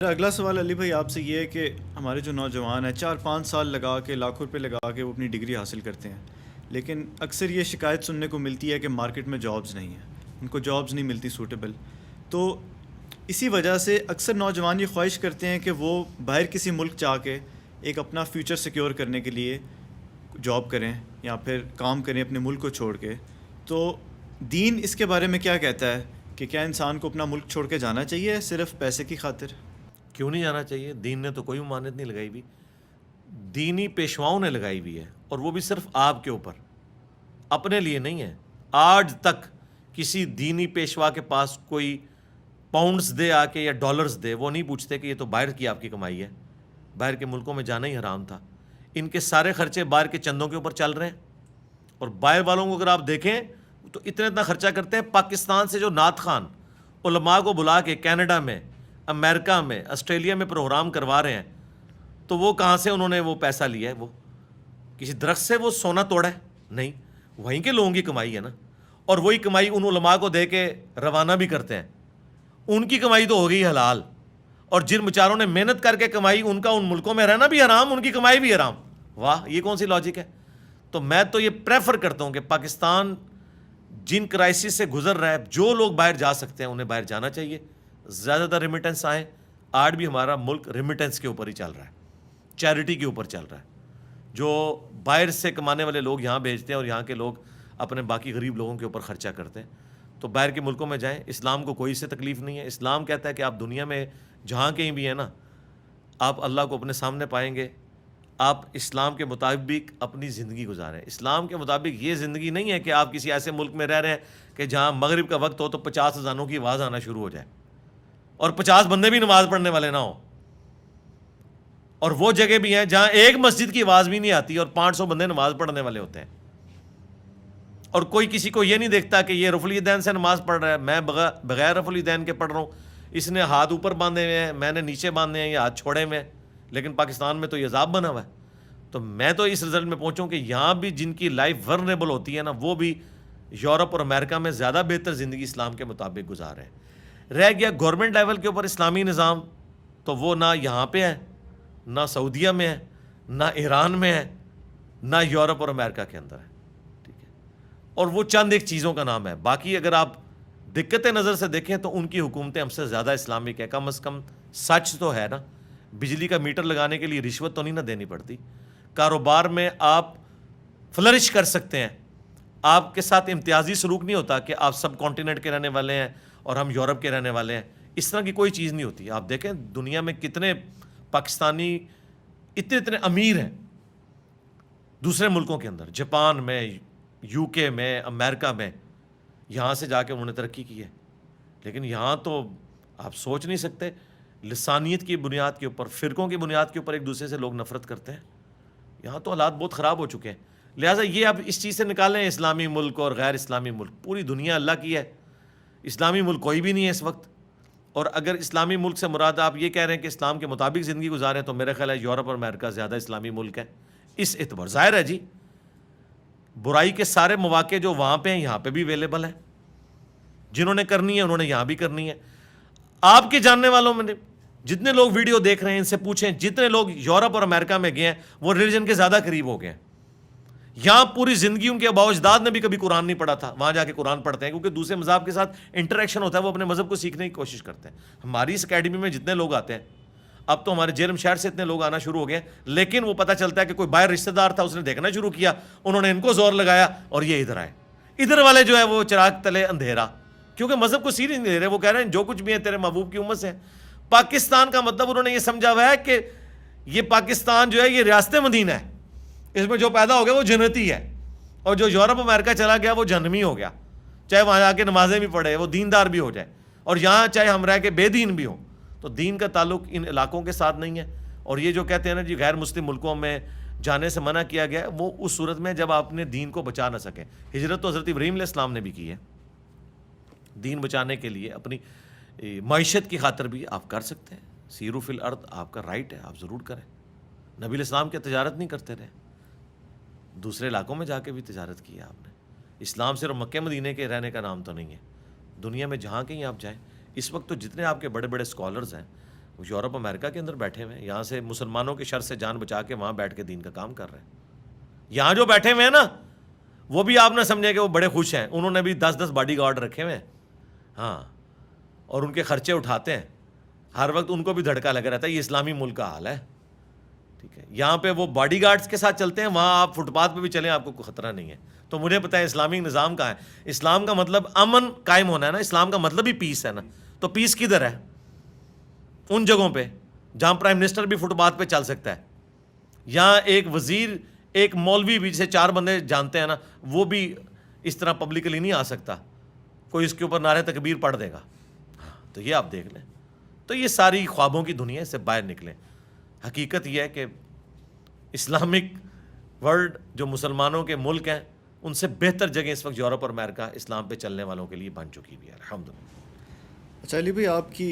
میرا اگلا سوال علی بھائی آپ سے یہ ہے کہ ہمارے جو نوجوان ہیں 4-5 سال لگا کے لاکھوں روپے لگا کے وہ اپنی ڈگری حاصل کرتے ہیں، لیکن اکثر یہ شکایت سننے کو ملتی ہے کہ مارکیٹ میں جابز نہیں ہیں، ان کو جابز نہیں ملتی سوٹیبل. تو اسی وجہ سے اکثر نوجوان یہ خواہش کرتے ہیں کہ وہ باہر کسی ملک جا کے ایک اپنا فیوچر سیکیور کرنے کے لیے جاب کریں یا پھر کام کریں اپنے ملک کو چھوڑ کے. تو دین اس کے بارے میں کیا کہتا ہے کہ کیا انسان کو اپنا ملک چھوڑ کے جانا چاہیے صرف پیسے کی خاطر؟ کیوں نہیں جانا چاہیے؟ دین نے تو کوئی ممانعت نہیں لگائی بھی، دینی پیشواؤں نے لگائی ہوئی ہے، اور وہ بھی صرف آپ کے اوپر، اپنے لیے نہیں ہے. آج تک کسی دینی پیشوا کے پاس کوئی پاؤنڈز دے آ کے یا ڈالرز دے، وہ نہیں پوچھتے کہ یہ تو باہر کی آپ کی کمائی ہے، باہر کے ملکوں میں جانا ہی حرام تھا. ان کے سارے خرچے باہر کے چندوں کے اوپر چل رہے ہیں. اور باہر والوں کو اگر آپ دیکھیں تو اتنا خرچہ کرتے ہیں. پاکستان سے جو نعت خوان علماء کو بلا کے کینیڈا میں، امریکہ میں، آسٹریلیا میں پروگرام کروا رہے ہیں، تو وہ کہاں سے انہوں نے وہ پیسہ لیا ہے؟ وہ کسی درخت سے وہ سونا توڑا ہے؟ نہیں، وہیں کے لوگوں کی کمائی ہے نا. اور وہی کمائی ان علماء کو دے کے روانہ بھی کرتے ہیں. ان کی کمائی تو ہو گئی حلال، اور جن بیچاروں نے محنت کر کے کمائی، ان کا ان ملکوں میں رہنا بھی حرام، ان کی کمائی بھی حرام. واہ، یہ کون سی لاجک ہے؟ تو میں تو یہ پریفر کرتا ہوں کہ پاکستان جن کرائسس سے گزر رہا ہے، جو لوگ باہر جا سکتے ہیں انہیں باہر جانا چاہیے. زیادہ تر ریمیٹنس آئیں. آج بھی ہمارا ملک ریمیٹنس کے اوپر ہی چل رہا ہے، چیریٹی کے اوپر چل رہا ہے. جو باہر سے کمانے والے لوگ یہاں بھیجتے ہیں اور یہاں کے لوگ اپنے باقی غریب لوگوں کے اوپر خرچہ کرتے ہیں. تو باہر کے ملکوں میں جائیں، اسلام کو کوئی سے تکلیف نہیں ہے. اسلام کہتا ہے کہ آپ دنیا میں جہاں کہیں بھی ہیں نا، آپ اللہ کو اپنے سامنے پائیں گے. آپ اسلام کے مطابق اپنی زندگی گزاریں. اسلام کے مطابق یہ زندگی نہیں ہے کہ آپ کسی ایسے ملک میں رہ رہے ہیں کہ جہاں مغرب کا وقت ہو تو 50 اذانوں کی آواز آنا شروع ہو جائے اور 50 بندے بھی نماز پڑھنے والے نہ ہوں. اور وہ جگہ بھی ہیں جہاں ایک مسجد کی آواز بھی نہیں آتی اور 500 بندے نماز پڑھنے والے ہوتے ہیں. اور کوئی کسی کو یہ نہیں دیکھتا کہ یہ رفع الیدین سے نماز پڑھ رہا ہے، میں بغیر رفع الیدین کے پڑھ رہا ہوں. اس نے ہاتھ اوپر باندھے ہوئے ہیں، میں نے نیچے باندھے ہیں، یا ہاتھ چھوڑے ہوئے ہیں. لیکن پاکستان میں تو یہ عذاب بنا ہوا ہے. تو میں تو اس رزلٹ میں پہنچوں کہ یہاں بھی جن کی لائف ورنیبل ہوتی ہے نا، وہ بھی یورپ اور امریکہ میں زیادہ بہتر زندگی اسلام کے مطابق گزار رہے ہیں. رہ گیا گورنمنٹ لیول کے اوپر اسلامی نظام، تو وہ نہ یہاں پہ ہے، نہ سعودیہ میں ہے، نہ ایران میں ہے، نہ یورپ اور امریکہ کے اندر ہے. ٹھیک ہے، اور وہ چند ایک چیزوں کا نام ہے. باقی اگر آپ دقت نظر سے دیکھیں تو ان کی حکومتیں ہم سے زیادہ اسلامک ہے. کم از کم سچ تو ہے نا. بجلی کا میٹر لگانے کے لیے رشوت تو نہیں نہ دینی پڑتی. کاروبار میں آپ فلرش کر سکتے ہیں، آپ کے ساتھ امتیازی سلوک نہیں ہوتا کہ آپ سب کانٹیننٹ کے رہنے والے ہیں اور ہم یورپ کے رہنے والے ہیں. اس طرح کی کوئی چیز نہیں ہوتی. آپ دیکھیں دنیا میں کتنے پاکستانی اتنے امیر ہیں دوسرے ملکوں کے اندر، جاپان میں، یو کے میں، امریکہ میں. یہاں سے جا کے انہوں نے ترقی کی ہے. لیکن یہاں تو آپ سوچ نہیں سکتے، لسانیت کی بنیاد کے اوپر، فرقوں کی بنیاد کے اوپر ایک دوسرے سے لوگ نفرت کرتے ہیں. یہاں تو حالات بہت خراب ہو چکے ہیں. لہٰذا یہ آپ اس چیز سے نکالیں اسلامی ملک اور غیر اسلامی ملک. پوری دنیا اللہ کی ہے، اسلامی ملک کوئی بھی نہیں ہے اس وقت. اور اگر اسلامی ملک سے مراد آپ یہ کہہ رہے ہیں کہ اسلام کے مطابق زندگی گزاریں، تو میرا خیال ہے یورپ اور امریکہ زیادہ اسلامی ملک ہے اس اعتبار. ظاہر ہے جی، برائی کے سارے مواقع جو وہاں پہ ہیں یہاں پہ بھی اویلیبل ہیں. جنہوں نے کرنی ہے انہوں نے یہاں بھی کرنی ہے. آپ کے جاننے والوں میں جتنے لوگ ویڈیو دیکھ رہے ہیں ان سے پوچھیں، جتنے لوگ یورپ اور امریکہ میں گئے ہیں وہ ریلیجن کے زیادہ قریب ہو گئے ہیں. یہاں پوری زندگی ان کے آباء و اجداد نے بھی کبھی قرآن نہیں پڑھا تھا، وہاں جا کے قرآن پڑھتے ہیں کیونکہ دوسرے مذہب کے ساتھ انٹریکشن ہوتا ہے، وہ اپنے مذہب کو سیکھنے کی کوشش کرتے ہیں. ہماری اس اکیڈمی میں جتنے لوگ آتے ہیں، اب تو ہمارے جیرم شہر سے اتنے لوگ آنا شروع ہو گئے ہیں، لیکن وہ پتہ چلتا ہے کہ کوئی باہر رشتہ دار تھا، اس نے دیکھنا شروع کیا، انہوں نے ان کو زور لگایا اور یہ ادھر آئے. ادھر والے جو ہے وہ چراغ تلے اندھیرا، کیونکہ مذہب کو سیریس نہیں لے رہے. وہ کہہ رہے ہیں جو کچھ بھی ہے تیرے محبوب کی امت سے. پاکستان کا مطلب انہوں نے یہ سمجھا ہوا ہے کہ یہ پاکستان جو ہے یہ ریاست مدینہ ہے، اس میں جو پیدا ہو گیا وہ جنتی ہے، اور جو یورپ امریکہ چلا گیا وہ جہنمی ہو گیا. چاہے وہاں جا کے نمازیں بھی پڑھے، وہ دیندار بھی ہو جائے، اور یہاں چاہے ہم رہ کے بے دین بھی ہوں. تو دین کا تعلق ان علاقوں کے ساتھ نہیں ہے. اور یہ جو کہتے ہیں نا جی غیر مسلم ملکوں میں جانے سے منع کیا گیا ہے، وہ اس صورت میں جب آپ اپنے دین کو بچا نہ سکیں. ہجرت تو حضرت ابراہیم علیہ السلام نے بھی کی ہے. دین بچانے کے لیے اپنی معیشت کی خاطر بھی آپ کر سکتے ہیں. سیرو فی الارض آپ کا رائٹ ہے، آپ ضرور کریں. نبی علیہ السلام کی تجارت نہیں کرتے رہے، دوسرے علاقوں میں جا کے بھی تجارت کی ہے آپ نے. اسلام صرف مکہ مدینے کے رہنے کا نام تو نہیں ہے. دنیا میں جہاں کہیں آپ جائیں، اس وقت تو جتنے آپ کے بڑے بڑے اسکالرز ہیں وہ یورپ امریکہ کے اندر بیٹھے ہوئے ہیں, یہاں سے مسلمانوں کے شر سے جان بچا کے وہاں بیٹھ کے دین کا کام کر رہے ہیں. یہاں جو بیٹھے ہوئے ہیں نا, وہ بھی آپ نہ سمجھیں کہ وہ بڑے خوش ہیں, انہوں نے بھی 10 باڈی گارڈ رکھے ہوئے ہیں, ہاں, اور ان کے خرچے اٹھاتے ہیں, ہر وقت ان کو بھی دھڑکا لگا رہتا ہے. یہ اسلامی ملک کا حال ہے, ٹھیک ہے. یہاں پہ وہ باڈی گارڈز کے ساتھ چلتے ہیں, وہاں آپ فٹ پاتھ پہ بھی چلیں آپ کو کوئی خطرہ نہیں ہے. تو مجھے پتہ ہے اسلامی نظام کہاں ہے. اسلام کا مطلب امن قائم ہونا ہے نا, اسلام کا مطلب ہی پیس ہے نا. تو پیس کدھر ہے؟ ان جگہوں پہ جہاں پرائم منسٹر بھی فٹ پاتھ پہ چل سکتا ہے, یہاں ایک وزیر, ایک مولوی بھی, جسے 4 بندے جانتے ہیں نا, وہ بھی اس طرح پبلکلی نہیں آ سکتا, کوئی اس کے اوپر نعرہ تکبیر پڑھ دے گا. تو یہ آپ دیکھ لیں. تو یہ ساری خوابوں کی دنیا سے باہر نکلیں. حقیقت یہ ہے کہ اسلامک ورلڈ جو مسلمانوں کے ملک ہیں, ان سے بہتر جگہ اس وقت یورپ اور امریکہ اسلام پہ چلنے والوں کے لیے بن چکی بھی ہے, الحمدللہ. اچھا علی بھائی, آپ کی